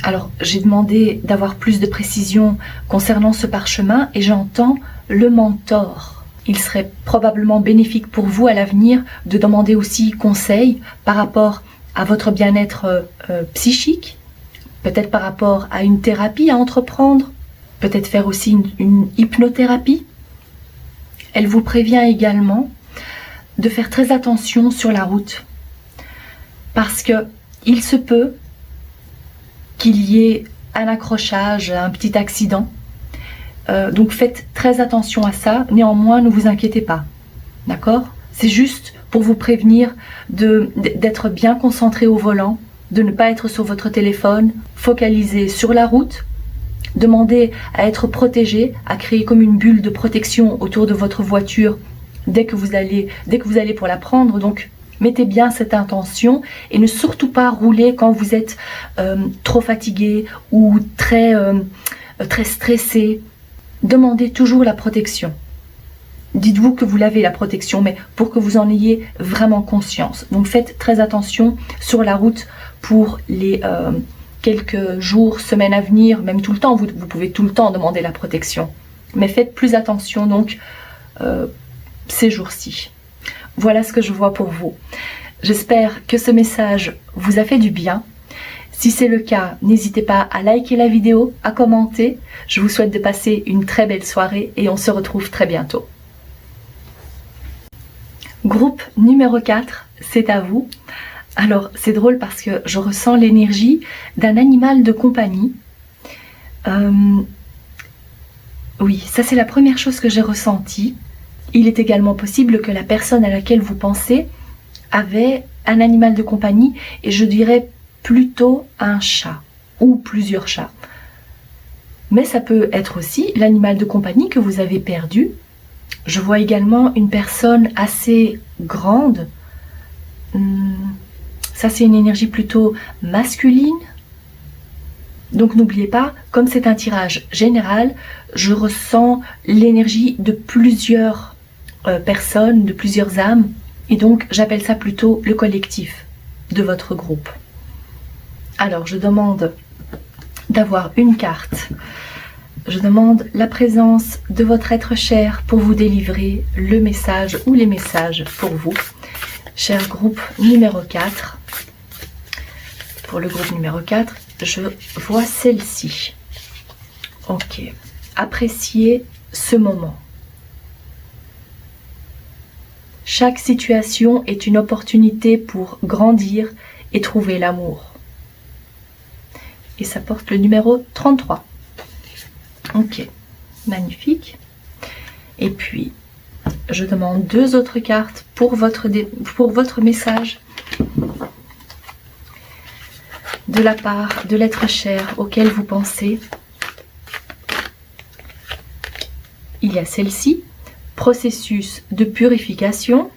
Speaker 1: Alors, j'ai demandé d'avoir plus de précision concernant ce parchemin et j'entends le mentor. Il serait probablement bénéfique pour vous à l'avenir de demander aussi conseil par rapport à votre bien-être psychique, peut-être par rapport à une thérapie à entreprendre, peut-être faire aussi une hypnothérapie. Elle vous prévient également de faire très attention sur la route parce que il se peut qu'il y ait un accrochage, un petit accident. Donc faites très attention à ça. Néanmoins, ne vous inquiétez pas. D'accord? C'est juste pour vous prévenir d'être bien concentré au volant, de ne pas être sur votre téléphone, focalisé sur la route, demandez à être protégé, à créer comme une bulle de protection autour de votre voiture dès que vous allez pour la prendre. Donc mettez bien cette intention et ne surtout pas rouler quand vous êtes trop fatigué ou très stressé. Demandez toujours la protection. Dites-vous que vous l'avez la protection, mais pour que vous en ayez vraiment conscience. Donc faites très attention sur la route pour les quelques jours, semaines à venir, même tout le temps. Vous pouvez tout le temps demander la protection. Mais faites plus attention donc ces jours-ci. Voilà ce que je vois pour vous. J'espère que ce message vous a fait du bien. Si c'est le cas, n'hésitez pas à liker la vidéo, à commenter. Je vous souhaite de passer une très belle soirée et on se retrouve très bientôt. Groupe numéro 4, c'est à vous. Alors, c'est drôle parce que je ressens l'énergie d'un animal de compagnie. Oui, ça c'est la première chose que j'ai ressentie. Il est également possible que la personne à laquelle vous pensez avait un animal de compagnie et je dirais plutôt un chat ou plusieurs chats. Mais ça peut être aussi l'animal de compagnie que vous avez perdu. Je vois également une personne assez grande. Ça c'est une énergie plutôt masculine. Donc n'oubliez pas, comme c'est un tirage général, je ressens l'énergie de plusieurs personnes, de plusieurs âmes. Et donc j'appelle ça plutôt le collectif de votre groupe. Alors je demande d'avoir une carte. Je demande la présence de votre être cher pour vous délivrer le message ou les messages pour vous. Cher groupe numéro 4. Pour le groupe numéro 4, je vois celle-ci. Ok. appréciez ce moment. Chaque situation est une opportunité pour grandir et trouver l'amour. Et ça porte le numéro 33. Ok, magnifique. Et puis, je demande 2 autres cartes pour votre message de la part de l'être cher auquel vous pensez. Il y a celle-ci, processus de purification.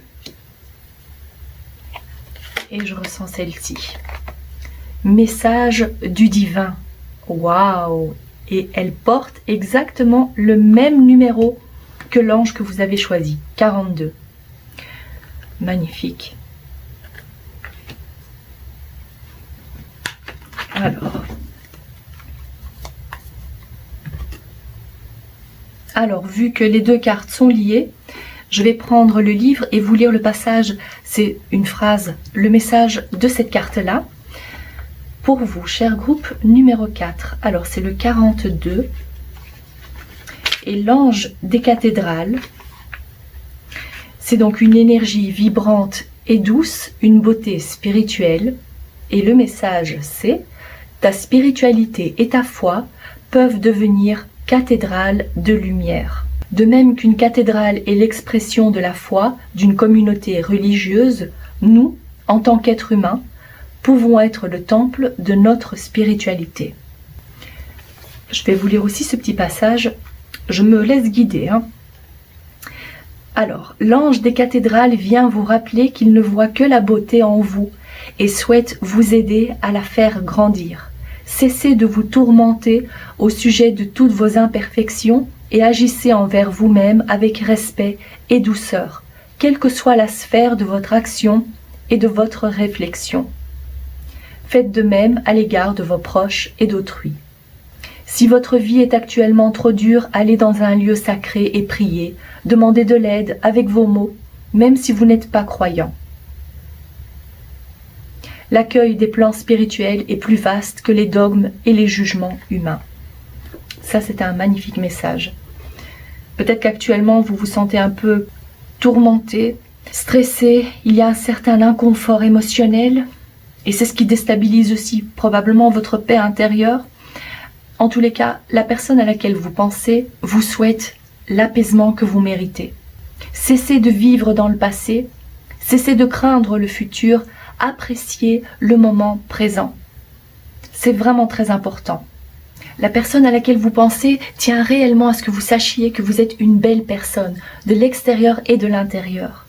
Speaker 1: Et je ressens celle-ci, message du divin. Waouh! Et elle porte exactement le même numéro que l'ange que vous avez choisi, 42. Magnifique. Alors, vu que les 2 cartes sont liées, je vais prendre le livre et vous lire le passage. C'est une phrase, le message de cette carte-là. Pour vous, cher groupe numéro 4. Alors, c'est le 42. Et l'ange des cathédrales. C'est donc une énergie vibrante et douce, une beauté spirituelle. Et le message, c'est: ta spiritualité et ta foi peuvent devenir cathédrales de lumière. De même qu'une cathédrale est l'expression de la foi d'une communauté religieuse, nous, en tant qu'êtres humains, pouvons être le temple de notre spiritualité. Je vais vous lire aussi ce petit passage. Je me laisse guider. Alors, l'ange des cathédrales vient vous rappeler qu'il ne voit que la beauté en vous et souhaite vous aider à la faire grandir. Cessez de vous tourmenter au sujet de toutes vos imperfections et agissez envers vous-même avec respect et douceur, quelle que soit la sphère de votre action et de votre réflexion. Faites de même à l'égard de vos proches et d'autrui. Si votre vie est actuellement trop dure, allez dans un lieu sacré et priez, demandez de l'aide avec vos mots, même si vous n'êtes pas croyant. L'accueil des plans spirituels est plus vaste que les dogmes et les jugements humains. Ça, c'est un magnifique message. Peut-être qu'actuellement, vous vous sentez un peu tourmenté, stressé, il y a un certain inconfort émotionnel, et c'est ce qui déstabilise aussi probablement votre paix intérieure. En tous les cas, la personne à laquelle vous pensez vous souhaite l'apaisement que vous méritez. Cessez de vivre dans le passé, cessez de craindre le futur, appréciez le moment présent. C'est vraiment très important. La personne à laquelle vous pensez tient réellement à ce que vous sachiez que vous êtes une belle personne, de l'extérieur et de l'intérieur,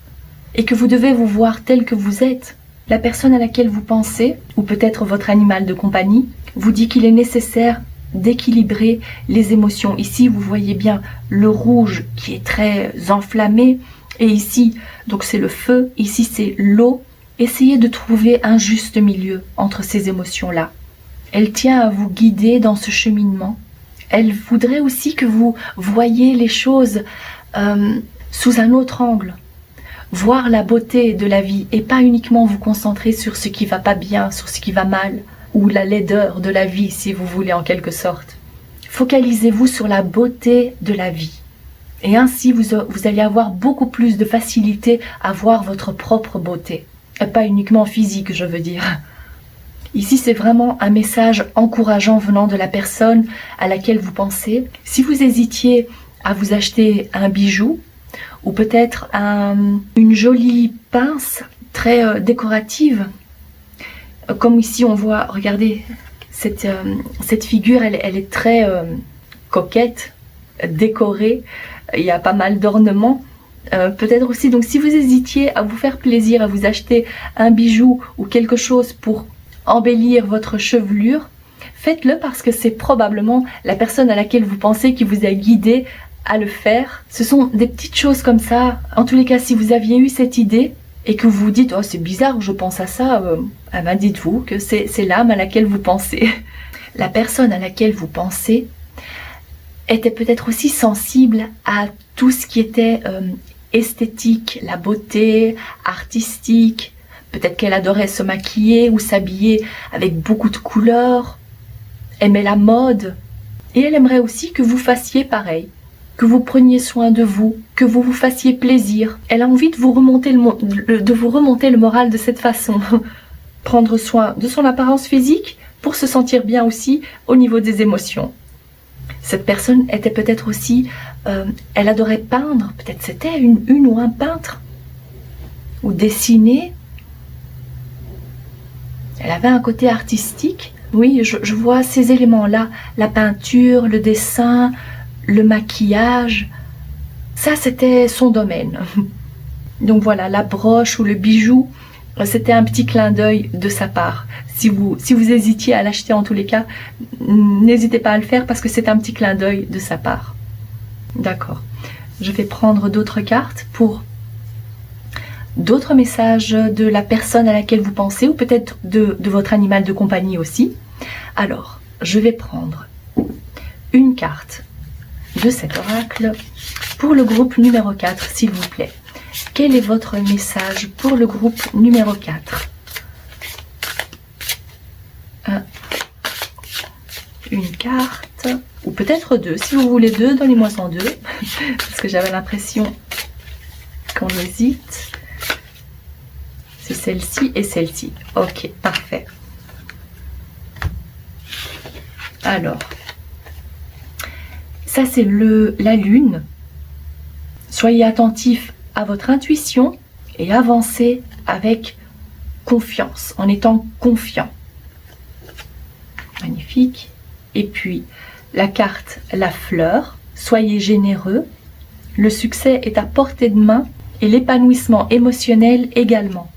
Speaker 1: et que vous devez vous voir tel que vous êtes. La personne à laquelle vous pensez, ou peut-être votre animal de compagnie, vous dit qu'il est nécessaire d'équilibrer les émotions. Ici, vous voyez bien le rouge qui est très enflammé, et ici, donc c'est le feu, ici c'est l'eau. Essayez de trouver un juste milieu entre ces émotions-là. Elle tient à vous guider dans ce cheminement. Elle voudrait aussi que vous voyiez les choses sous un autre angle. Voir la beauté de la vie et pas uniquement vous concentrer sur ce qui va pas bien, sur ce qui va mal, ou la laideur de la vie, si vous voulez, en quelque sorte. Focalisez-vous sur la beauté de la vie. Et ainsi, vous allez avoir beaucoup plus de facilité à voir votre propre beauté. Et pas uniquement physique, je veux dire. Ici, c'est vraiment un message encourageant venant de la personne à laquelle vous pensez. Si vous hésitiez à vous acheter un bijou, ou peut-être une jolie pince très décorative, comme ici on voit, regardez, cette figure, elle est très coquette, décorée, il y a pas mal d'ornements. Peut-être aussi, donc si vous hésitiez à vous faire plaisir, à vous acheter un bijou ou quelque chose pour embellir votre chevelure, faites-le parce que c'est probablement la personne à laquelle vous pensez qui vous a guidé à le faire. Ce sont des petites choses comme ça. En tous les cas, si vous aviez eu cette idée et que vous vous dites « Oh, c'est bizarre, je pense à ça », ben dites-vous que c'est l'âme à laquelle vous pensez. La personne à laquelle vous pensez était peut-être aussi sensible à tout ce qui était esthétique, la beauté, artistique. Peut-être qu'elle adorait se maquiller ou s'habiller avec beaucoup de couleurs, aimait la mode. Et elle aimerait aussi que vous fassiez pareil, que vous preniez soin de vous, que vous vous fassiez plaisir. Elle a envie de vous remonter le moral de cette façon. Prendre soin de son apparence physique pour se sentir bien aussi au niveau des émotions. Cette personne était peut-être aussi, elle adorait peindre, peut-être c'était une ou un peintre, ou dessiner. Elle avait un côté artistique. Oui, je vois ces éléments-là, la peinture, le dessin, le maquillage. Ça, c'était son domaine. Donc voilà, la broche ou le bijou, c'était un petit clin d'œil de sa part. Si vous hésitiez à l'acheter en tous les cas, n'hésitez pas à le faire parce que c'est un petit clin d'œil de sa part. D'accord. Je vais prendre d'autres cartes pour d'autres messages de la personne à laquelle vous pensez ou peut-être de votre animal de compagnie aussi. Alors, je vais prendre une carte de cet oracle pour le groupe numéro 4, s'il vous plaît. Quel est votre message pour le groupe numéro 4? Une carte, ou peut-être deux. Si vous voulez deux, donnez-moi en deux. Parce que j'avais l'impression qu'on hésite. C'est celle-ci et celle-ci. Ok, parfait. Alors, ça c'est la lune. Soyez attentifs à votre intuition et avancez avec confiance, en étant confiant. Magnifique. Et puis, la carte, la fleur. Soyez généreux. Le succès est à portée de main et l'épanouissement émotionnel également.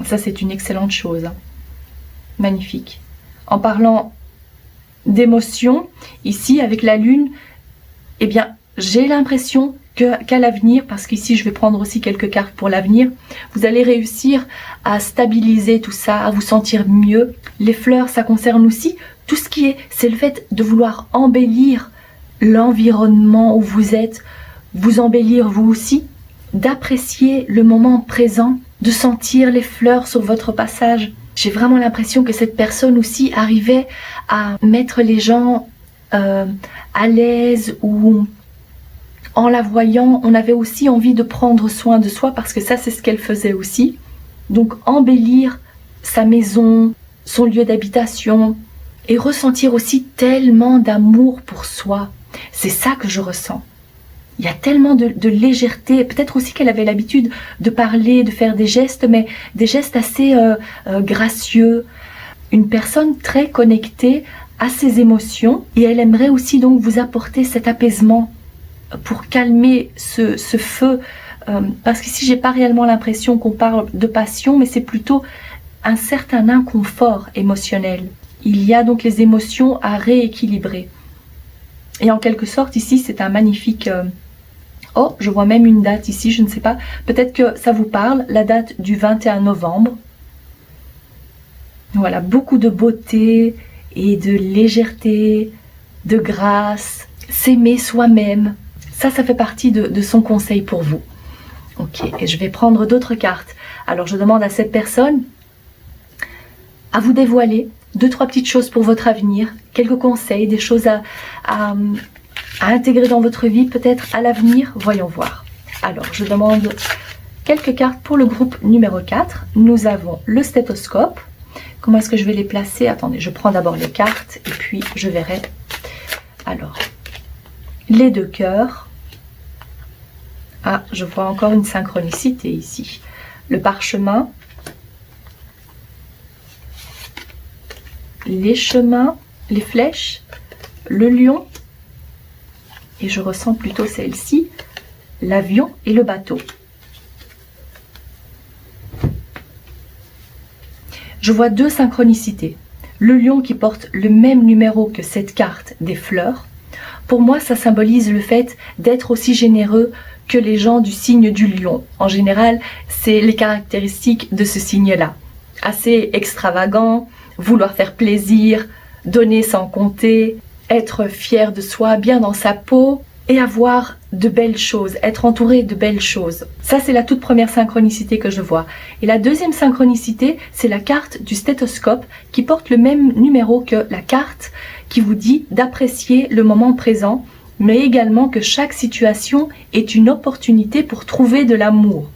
Speaker 1: Ça, c'est une excellente chose. Magnifique. En parlant d'émotion, ici, avec la lune, eh bien, j'ai l'impression qu'à l'avenir, parce qu'ici, je vais prendre aussi quelques cartes pour l'avenir, vous allez réussir à stabiliser tout ça, à vous sentir mieux. Les fleurs, ça concerne aussi tout ce qui est, c'est le fait de vouloir embellir l'environnement où vous êtes, vous embellir vous aussi, d'apprécier le moment présent, de sentir les fleurs sur votre passage. J'ai vraiment l'impression que cette personne aussi arrivait à mettre les gens à l'aise, ou en la voyant, on avait aussi envie de prendre soin de soi parce que ça, c'est ce qu'elle faisait aussi. Donc embellir sa maison, son lieu d'habitation et ressentir aussi tellement d'amour pour soi. C'est ça que je ressens. Il y a tellement de légèreté, peut-être aussi qu'elle avait l'habitude de parler, de faire des gestes, mais des gestes assez gracieux. Une personne très connectée à ses émotions, et elle aimerait aussi donc vous apporter cet apaisement pour calmer ce feu, parce qu'ici j'ai pas réellement l'impression qu'on parle de passion, mais c'est plutôt un certain inconfort émotionnel. Il y a donc les émotions à rééquilibrer. Et en quelque sorte ici c'est un magnifique... Oh, je vois même une date ici, je ne sais pas. Peut-être que ça vous parle, la date du 21 novembre. Voilà, beaucoup de beauté et de légèreté, de grâce, s'aimer soi-même. Ça fait partie de son conseil pour vous. Ok, et je vais prendre d'autres cartes. Alors je demande à cette personne à vous dévoiler 2-3 petites choses pour votre avenir, quelques conseils, des choses à intégrer dans votre vie, peut-être à l'avenir. Voyons voir. Alors, je demande quelques cartes pour le groupe numéro 4. Nous avons le stéthoscope. Comment est-ce que je vais les placer? Attendez, je prends d'abord les cartes et puis je verrai. Alors, les 2 cœurs. Ah, je vois encore une synchronicité ici. Le parchemin. Les chemins, les flèches, le lion. Et je ressens plutôt celle-ci, l'avion et le bateau. Je vois 2 synchronicités. Le lion qui porte le même numéro que cette carte des fleurs. Pour moi, ça symbolise le fait d'être aussi généreux que les gens du signe du lion. En général, c'est les caractéristiques de ce signe-là. Assez extravagant, vouloir faire plaisir, donner sans compter, être fier de soi, bien dans sa peau, et avoir de belles choses, être entouré de belles choses. Ça, c'est la toute première synchronicité que je vois. Et la deuxième synchronicité, c'est la carte du stéthoscope qui porte le même numéro que la carte qui vous dit d'apprécier le moment présent, mais également que chaque situation est une opportunité pour trouver de l'amour.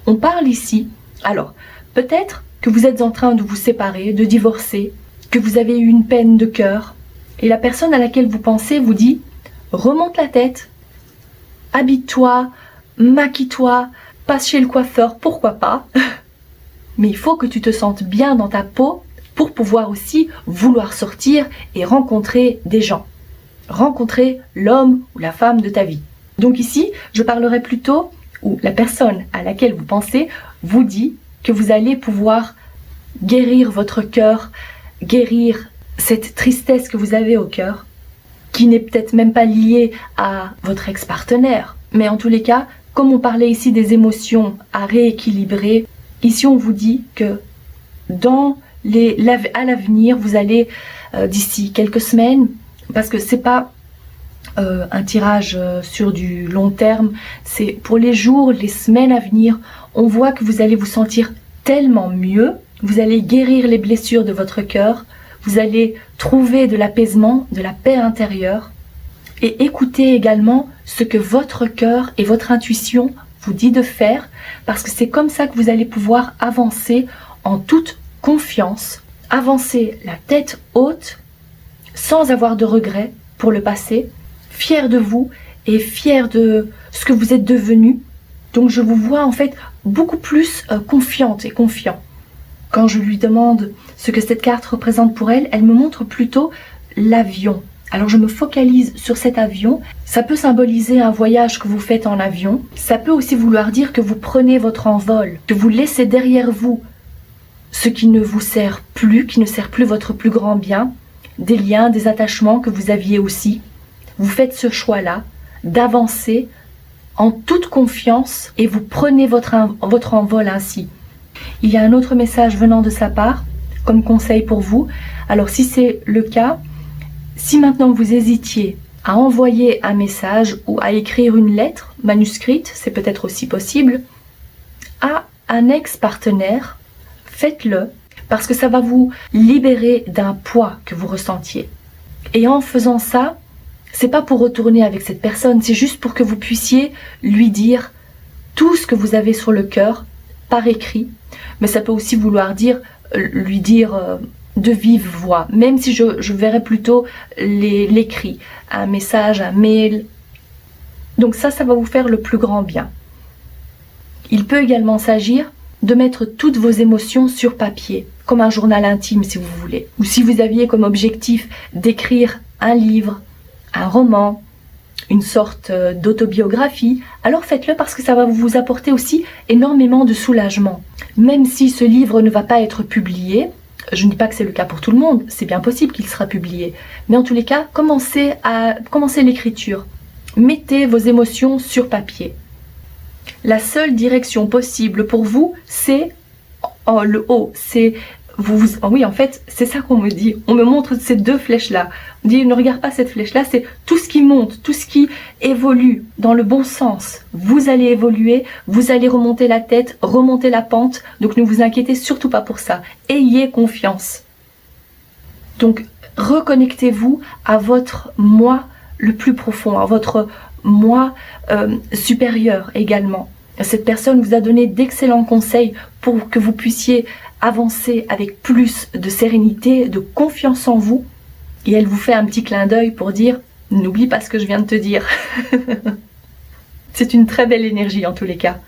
Speaker 1: On parle ici, alors, peut-être que vous êtes en train de vous séparer, de divorcer, que vous avez eu une peine de cœur, et la personne à laquelle vous pensez vous dit « remonte la tête, habille-toi, maquille-toi, passe chez le coiffeur, pourquoi pas ?» Mais il faut que tu te sentes bien dans ta peau pour pouvoir aussi vouloir sortir et rencontrer des gens. Rencontrer l'homme ou la femme de ta vie. Donc ici, je parlerai plutôt, ou la personne à laquelle vous pensez vous dit que vous allez pouvoir guérir votre cœur, guérir cette tristesse que vous avez au cœur, qui n'est peut-être même pas liée à votre ex-partenaire. Mais en tous les cas, comme on parlait ici des émotions à rééquilibrer, ici on vous dit que à l'avenir, vous allez, d'ici quelques semaines, parce que c'est pas un tirage sur du long terme, c'est pour les jours, les semaines à venir, on voit que vous allez vous sentir tellement mieux, vous allez guérir les blessures de votre cœur, vous allez trouver de l'apaisement, de la paix intérieure, et écoutez également ce que votre cœur et votre intuition vous dit de faire, parce que c'est comme ça que vous allez pouvoir avancer en toute confiance, avancer la tête haute, sans avoir de regrets pour le passé, fier de vous et fier de ce que vous êtes devenu. Donc je vous vois en fait beaucoup plus confiante et confiant. Quand je lui demande ce que cette carte représente pour elle, elle me montre plutôt l'avion. Alors je me focalise sur cet avion. Ça peut symboliser un voyage que vous faites en avion. Ça peut aussi vouloir dire que vous prenez votre envol, que vous laissez derrière vous ce qui ne vous sert plus, qui ne sert plus votre plus grand bien, des liens, des attachements que vous aviez aussi. Vous faites ce choix-là d'avancer en toute confiance et vous prenez votre envol ainsi. Il y a un autre message venant de sa part, comme conseil pour vous. Alors si c'est le cas, si maintenant vous hésitiez à envoyer un message ou à écrire une lettre manuscrite, c'est peut-être aussi possible, à un ex-partenaire, faites-le parce que ça va vous libérer d'un poids que vous ressentiez. Et en faisant ça, c'est pas pour retourner avec cette personne, c'est juste pour que vous puissiez lui dire tout ce que vous avez sur le cœur par écrit, mais ça peut aussi vouloir dire lui dire de vive voix, même si je verrais plutôt l'écrit, un message, un mail. Donc ça va vous faire le plus grand bien. Il peut également s'agir de mettre toutes vos émotions sur papier, comme un journal intime si vous voulez. Ou si vous aviez comme objectif d'écrire un livre, un roman, une sorte d'autobiographie, alors faites-le parce que ça va vous apporter aussi énormément de soulagement. Même si ce livre ne va pas être publié, je ne dis pas que c'est le cas pour tout le monde, c'est bien possible qu'il sera publié, mais en tous les cas, commencez l'écriture. Mettez vos émotions sur papier. La seule direction possible pour vous, c'est le haut, c'est oui, en fait, c'est ça qu'on me dit. On me montre ces deux flèches-là. On dit, ne regarde pas cette flèche-là, c'est tout ce qui monte, tout ce qui évolue dans le bon sens. Vous allez évoluer, vous allez remonter la tête, remonter la pente. Donc ne vous inquiétez surtout pas pour ça. Ayez confiance. Donc reconnectez-vous à votre moi le plus profond, à votre moi supérieur également. Cette personne vous a donné d'excellents conseils pour que vous puissiez avancer avec plus de sérénité, de confiance en vous. Et elle vous fait un petit clin d'œil pour dire « N'oublie pas ce que je viens de te dire ». C'est une très belle énergie en tous les cas.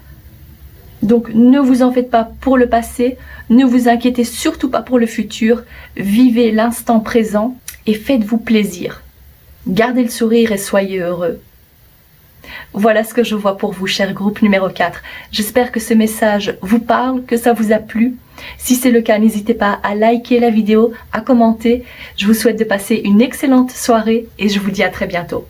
Speaker 1: Donc ne vous en faites pas pour le passé, ne vous inquiétez surtout pas pour le futur. Vivez l'instant présent et faites-vous plaisir. Gardez le sourire et soyez heureux. Voilà ce que je vois pour vous, cher groupe numéro 4. J'espère que ce message vous parle, que ça vous a plu. Si c'est le cas, n'hésitez pas à liker la vidéo, à commenter. Je vous souhaite de passer une excellente soirée et je vous dis à très bientôt.